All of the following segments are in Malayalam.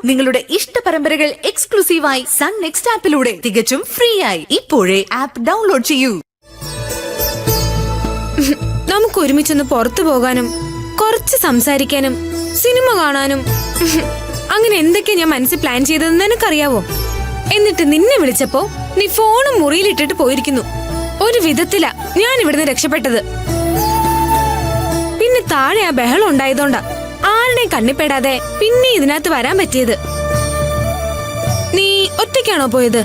നിങ്ങളുടെ ഇഷ്ട പരമ്പരകൾ എക്സ്ക്ലൂസീവായി സൺ നെക്സ്റ്റ് ആപ്പിലൂടെ തികച്ചും ഫ്രീ ആയി. ഇപ്പോഴേ ആപ്പ് ഡൗൺലോഡ് ചെയ്യൂ. നമുക്ക് ഒരുമിച്ചൊന്ന് പുറത്തു പോകാനും കുറച്ച് സംസാരിക്കാനും സിനിമ കാണാനും അങ്ങനെ എന്തൊക്കെയാ ഞാൻ മനസ്സിൽ പ്ലാൻ ചെയ്തതെന്ന് നിനക്കറിയാവോ? എന്നിട്ട് നിന്നെ വിളിച്ചപ്പോ നീ ഫോണും മുറിയിലിട്ടിട്ട് പോയിരിക്കുന്നു. ഒരു വിധത്തിലാ ഞാൻ ഇവിടുന്ന് രക്ഷപ്പെട്ടത്. പിന്നെ താഴെ ആ ബഹളം ഉണ്ടായതുകൊണ്ടാ ആരുടെയും കണ്ണിപ്പെടാതെ പിന്നെ ഇതിനകത്ത് വരാൻ പറ്റിയത്. നീ ഒറ്റയ്ക്കാണോ പോയത്,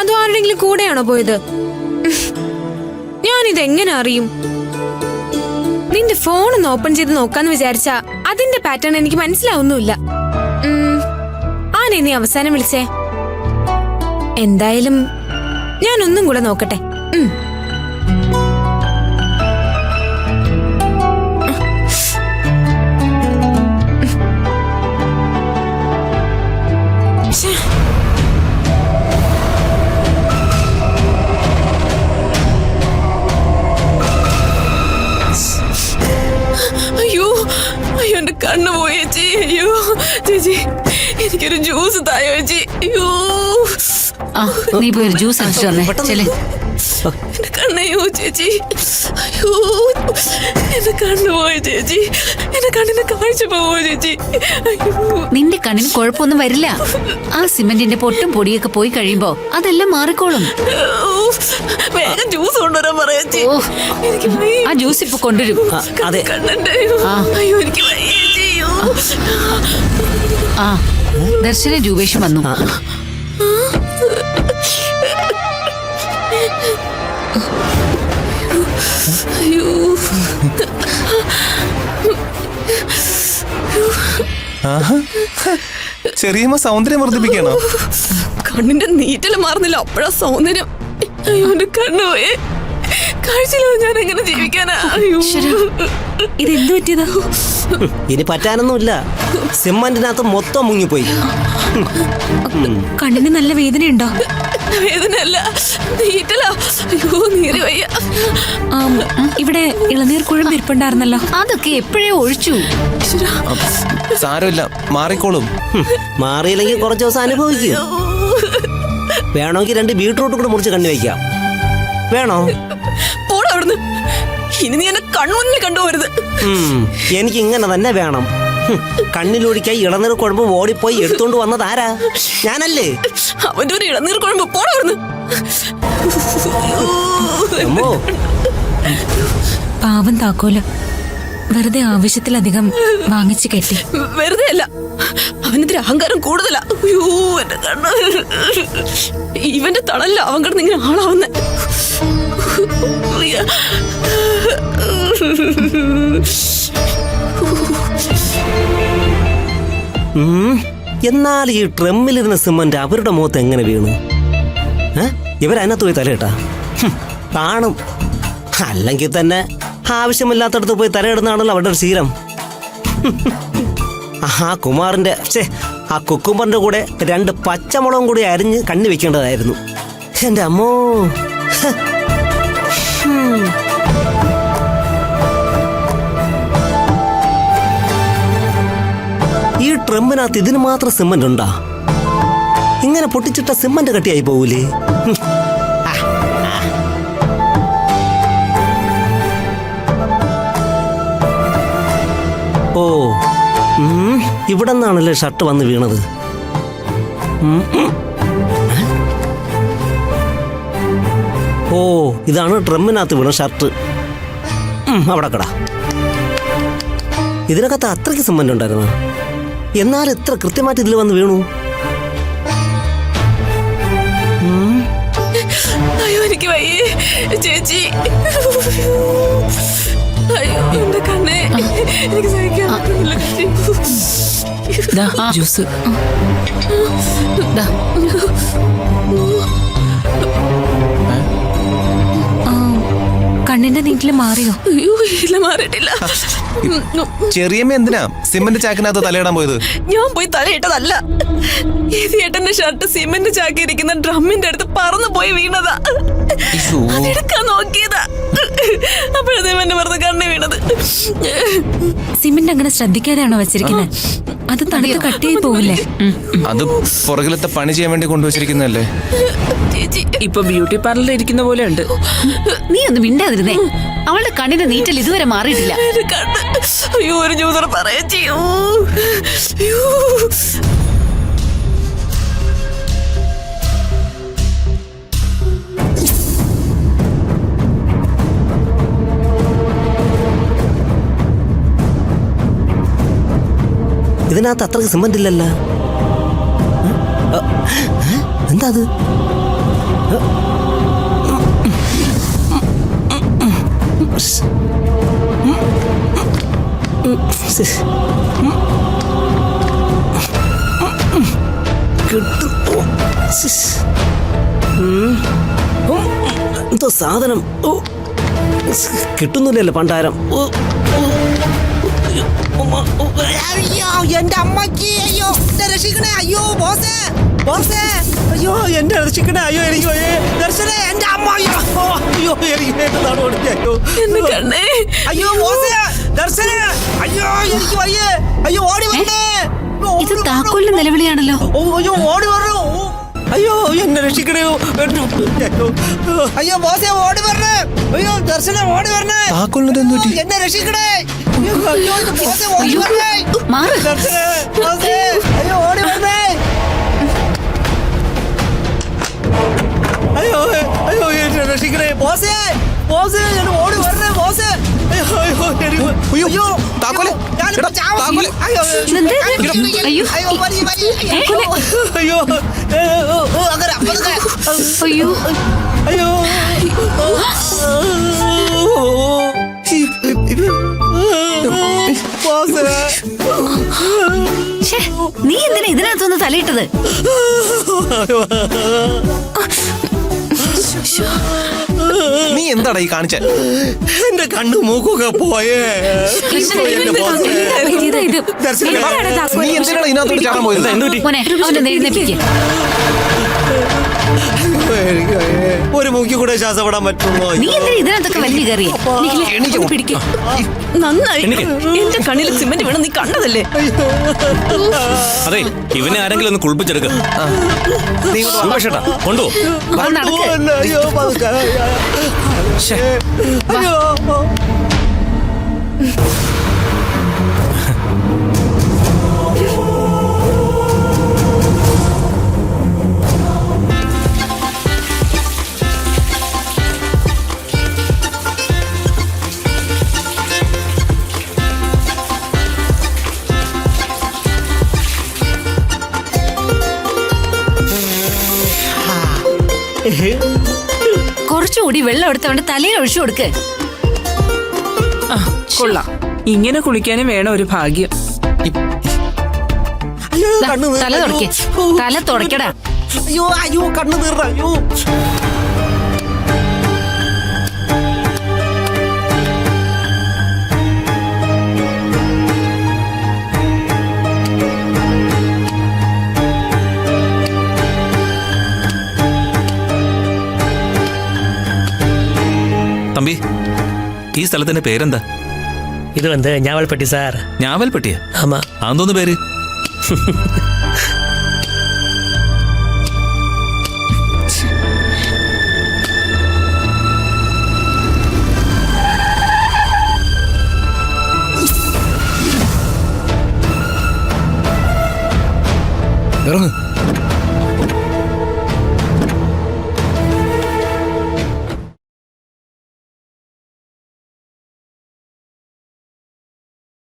അതോ ആരുടെങ്കിലും കൂടെയാണോ പോയത്? ഞാനിതെങ്ങനെ അറിയും? നിന്റെ ഫോൺ ഒന്ന് ഓപ്പൺ ചെയ്ത് നോക്കാന്ന് വിചാരിച്ചാ അതിന്റെ പാറ്റേൺ എനിക്ക് മനസ്സിലാവുന്നുമില്ല. ആനെ നീ അവസാനം വിളിച്ചേ? എന്തായാലും ഞാൻ ഒന്നും കൂടെ നോക്കട്ടെ. അയ്യോ അയ്യോ, എന്റെ കണ്ണ് പോയി ചേച്ചി. അയ്യോ ചേച്ചി, എനിക്കൊരു ജ്യൂസ് തായോ ചേച്ചി. അയ്യോ നീ പോയി ഒരു ജ്യൂസ് അടിച്ചു തന്നെ. എന്റെ കണ്ണയ്യോ ചേച്ചി. അയ്യോ എന്റെ കണ്ണ് പോയി ചേച്ചി. എന്റെ കണ്ണിന്റെ കാഴ്ച പോവോ ചേച്ചി? അയ്യോ, നിന്റെ കണ്ണിന് കുഴപ്പമൊന്നും വരില്ല. ആ സിമന്റിന്റെ പൊട്ടും പൊടിയൊക്കെ പോയി കഴിയുമ്പോ അതെല്ലാം മാറിക്കോളും. വേഗം ജ്യൂസ് കൊണ്ടുവരാൻ പറയാ ചേച്ചി. എനിക്ക് ആ ജ്യൂസ് ഇപ്പൊ കൊണ്ടുവരും. കണ്ണുണ്ട്. അയ്യോ എനിക്ക് ചേച്ചി. ആ ദർശന രൂപേഷ് വന്നു. അയ്യോ ചെറിയമ്മ സൗന്ദര്യം വർദ്ധിപ്പിക്കണോ? കണ്ണിന്റെ നീറ്റല് മാറുന്നില്ല, അപ്പഴാ സൗന്ദര്യം. അയ്യോ എന്റെ കണ്ണ് പോയേ. കാഴ്ചയില്ലാതെ ഞാൻ എങ്ങനെ ജീവിക്കാനാ? അയ്യോ ഇതെന്തു പറ്റിയതാ? ഇനി പറ്റാനൊന്നുമില്ല. സിമന്റിനകത്ത് മൊത്തം മുങ്ങിപ്പോയി. കണ്ണിന് നല്ല വേദനയുണ്ടോ? വേദനയല്ല, നീറ്റലാ. അയ്യോ നീര് വയ്യ. ഇവിടെ ഇളനീർ കുഴമ്പ് ഇരിപ്പുണ്ടായിരുന്നല്ലോ, അതൊക്കെ എപ്പോഴേ ഒഴിച്ചു. സാരമില്ല, മാറിക്കോളും. മാറിയില്ലെങ്കിൽ കുറച്ച് ദിവസം അനുഭവിക്കും. വേണമെങ്കിൽ 2 ബീട്രൂട്ട് കൂടെ മുറിച്ച് കണ്ണി വയ്ക്കാം. വേണോ? പോടാ അവിടുന്ന്. ഇനി നീ എന്നെ കൺമുന്നിൽ കണ്ടുപോരുത്. എനിക്ക് ഇങ്ങനെ തന്നെ വേണം. കണ്ണിലൊഴിക്കായി ഇളനീർ കുഴമ്പ് ഓടിപ്പോയി എടുത്തോണ്ട് വന്നത് ആരാ? ഞാനല്ലേ? അവന്റെ ഒരു ഇളനീർ കുഴമ്പ്. പോടാ അവിടുന്ന്. പാവം താക്കോല വെറുതെ ആവശ്യത്തിലധികം വാങ്ങിച്ചു കെട്ടി. വെറുതെ അല്ല, അവനെതിരെ അഹങ്കാരം കൂടുതലാ. അയ്യോ എന്റെ കണ്ണ്. ഇവന്റെ തണല്ല അവൻ കിടന്ന് ഇങ്ങനെ ആളാവുന്നെ. എന്നാൽ ഈ ട്രമ്മിലിരുന്ന സിമന്റ് അവരുടെ മുഖത്ത് എങ്ങനെ വീണു? ഇവരതിനകത്ത് പോയി തലയിട്ടാ കാണും. അല്ലെങ്കിൽ തന്നെ ആവശ്യമില്ലാത്തടത്ത് പോയി തലയിടുന്നതാണല്ലോ അവരുടെ ഒരു ശീലം. ആ കുമാറിന്റെ ആ കുക്കുമ്പറിന്റെ കൂടെ 2 പച്ചമുളകും കൂടി അരിഞ്ഞ് കണ്ണി വെക്കേണ്ടതായിരുന്നു. എന്റെ അമ്മോ. ഈ ട്രമ്പിനകത്ത് ഇതിന് മാത്രം സിമന്റ് ഉണ്ടാ? ഇങ്ങനെ പൊട്ടിച്ചിട്ട സിമന്റ് കട്ടിയായി പോകൂലേ? ഓ, ഇവിടെ നിന്നാണല്ലേ ഷർട്ട് വന്ന് വീണത്. ഓ, ഇതാണ് ഡ്രമ്മിനകത്ത് വീണ ഷർട്ട്. അവിടെ കടാ. ഇതിനകത്ത് അത്രയ്ക്ക് സിമന്റ് ഉണ്ടായിരുന്നു. എന്നാൽ എത്ര കൃത്യമായിട്ട് ഇതിൽ വന്ന് വീണു? അയ്യോ എനിക്ക് വയ്യേ ചേച്ചി. അയ്യോ എന്റെ കണ്ണേ, എനിക്ക് സഹിക്കാൻ പറ്റുന്നില്ല. ജ്യൂസ് കണ്ണിന്റെ നീറ്റില് മാറിയോ? അയ്യോ ഇല്ല, മാറിയിട്ടില്ല. ചെറിയമ്മ എന്തിനാ സിമന്റ് ചാക്കിനകത്ത് തലയിടാൻ പോയത്? ഞാൻ പോയി തലയിട്ടതല്ല. ഇത് ഏട്ടന്റെ ഷർട്ട് സിമന്റ് ചാക്കിയിരിക്കുന്ന ഡ്രമ്മിന്റെ അടുത്ത് പറന്നു പോയി വീണതാ. അതെടുക്കാൻ നോക്കിയതാ. അപ്പോഴത്തെ എന്നെ വെറുതെ കണ്ണു വീണത്. സിമന്റ് അങ്ങനെ ശ്രദ്ധിക്കാതെയാണോ വെച്ചിരിക്കുന്നത്? അത് തണുത്ത് കട്ടിയായി പോവില്ലേ? അത് പുറകിലത്തെ പണി ചെയ്യാൻ വേണ്ടി കൊണ്ടുവച്ചിരിക്കുന്നതല്ലേ? ചേച്ചി ഇപ്പൊ ബ്യൂട്ടി പാർലറിൽ ഇരിക്കുന്ന പോലെ ഉണ്ട്. നീ ഒന്ന് മിണ്ടാതിരുന്നേ. അവളുടെ കണ്ണിന്റെ നീറ്റൽ ഇതുവരെ മാറിയിട്ടില്ല. എന്റെ കണ്ണ്, അയ്യോ ഒരു ജ്യൂസർ പറയാ ചെയ്യൂ. അയ്യോ ഇതിനകത്ത് അത്രക്ക് സിമന്റ് ഇല്ലല്ലോ. എന്താ അത്? എന്തോ സാധനം കിട്ടുന്നില്ലല്ലോ പണ്ടാരം. അയ്യോ എന്റെ അമ്മക്ക്, അയ്യോ എന്നെ രക്ഷിക്കണേ, അയ്യോ ബോസേ ബോസേ, അയ്യോ എന്നെ രക്ഷിക്കണേ, അയ്യോ എനിക്ക് ദർശനേ എന്റെ അമ്മ, അയ്യോ അയ്യോ എനിക്ക് അയ്യോ എന്റെ കണ്ണേ, അയ്യോ ബോസേ ദർശനേ, അയ്യോ എനിക്ക് വയ്യേ, അയ്യോ ഓടി വരണേ. ഇത് താക്കോലിന്റെ നിലവിളിയാണല്ലോ. അയ്യോ ഓടി വരണോ, അയ്യോ എന്നെ രക്ഷിക്കണേ, അയ്യോ ബോസേ ഓടി വരണേ, അയ്യോ ദർശനം ഓടി വരണേ, താക്കോലിന് എന്ത് പറ്റി? എന്നെ രക്ഷിക്കണേ, അയ്യോ ബോസേ ഓടി വരണേ, മാറ്. ദർശനേ ബോസേ, അയ്യോ ഓടി വരണേ, അയ്യോ അയ്യോ എന്നെ രക്ഷിക്കണേ ബോസേ ബോസേ, ഞാൻ ഓടി വരണേ ബോസേ, അയ്യോ അയ്യോ അയ്യോ, അയ്യോ താക്കോല്, ഞാനിപ്പോ എടാ, ചാവും. താക്കോല്. അയ്യോ ഇതെന്ത്? അയ്യോ അയ്യോ മതി മതി, അയ്യോ അങ്ങനെ പതുക്കെ. അയ്യോ അയ്യോ ശ്ശേ, നീ എന്തിനാ ഇതിനകത്തൊന്ന് തലയിട്ടത്? നീ എന്താടാ ഈ കാണിച്ച? എന്റെ കണ്ണു മൂക്കൊക്കെ പോയേ. ഇതാ ഇത്. എന്താണ് താക്കോൽ? നീ എന്തിനാണ് ഇതിനകത്തോട്ട് ചാടാൻ പോയത്? മോനെ അവനെ എഴുന്നേപ്പിക്ക്. ഒരു മൂക്കി കൂടെ ശ്വാസം വിടാൻ പറ്റുള്ളൂ. നീ എന്തിനാ ഇതിനകത്തൊക്കെ വലിയ കയറിയ? പിടിക്ക. നന്നായി, എന്റെ കണ്ണിൽ സിമന്റ് വീണ് നീ കണ്ടതല്ലേ? അതെ, ഇവനെ ആരെങ്കിലും ഒന്ന് കുളിപ്പിച്ചെടുക്ക. കൊണ്ടു നടക്ക്. അയ്യോ പതുക്കെ. അയ്യോ കുറച്ചുകൂടി വെള്ളം എടുത്തവന്റെ തലയിൽ ഒഴിച്ചു കൊടുക്ക്. കൊള്ളാം. ഇങ്ങനെ കുളിക്കാനും വേണം ഒരു ഭാഗ്യം. ദാ, തല തുടയ്ക്ക്. തല തുടയ്ക്കടാ. അയ്യോ അയ്യോ കണ്ണു തീർന്ന, അയ്യോ തമ്പി, ഈ സ്ഥലത്തിന്റെ പേരെന്താ? இது ஞாவல்பட்டி சார். ഞാവൽപ്പെട്ടിയ? ஆமா. അതെന്തോന്ന് പേര്? ഇറങ്ങ്.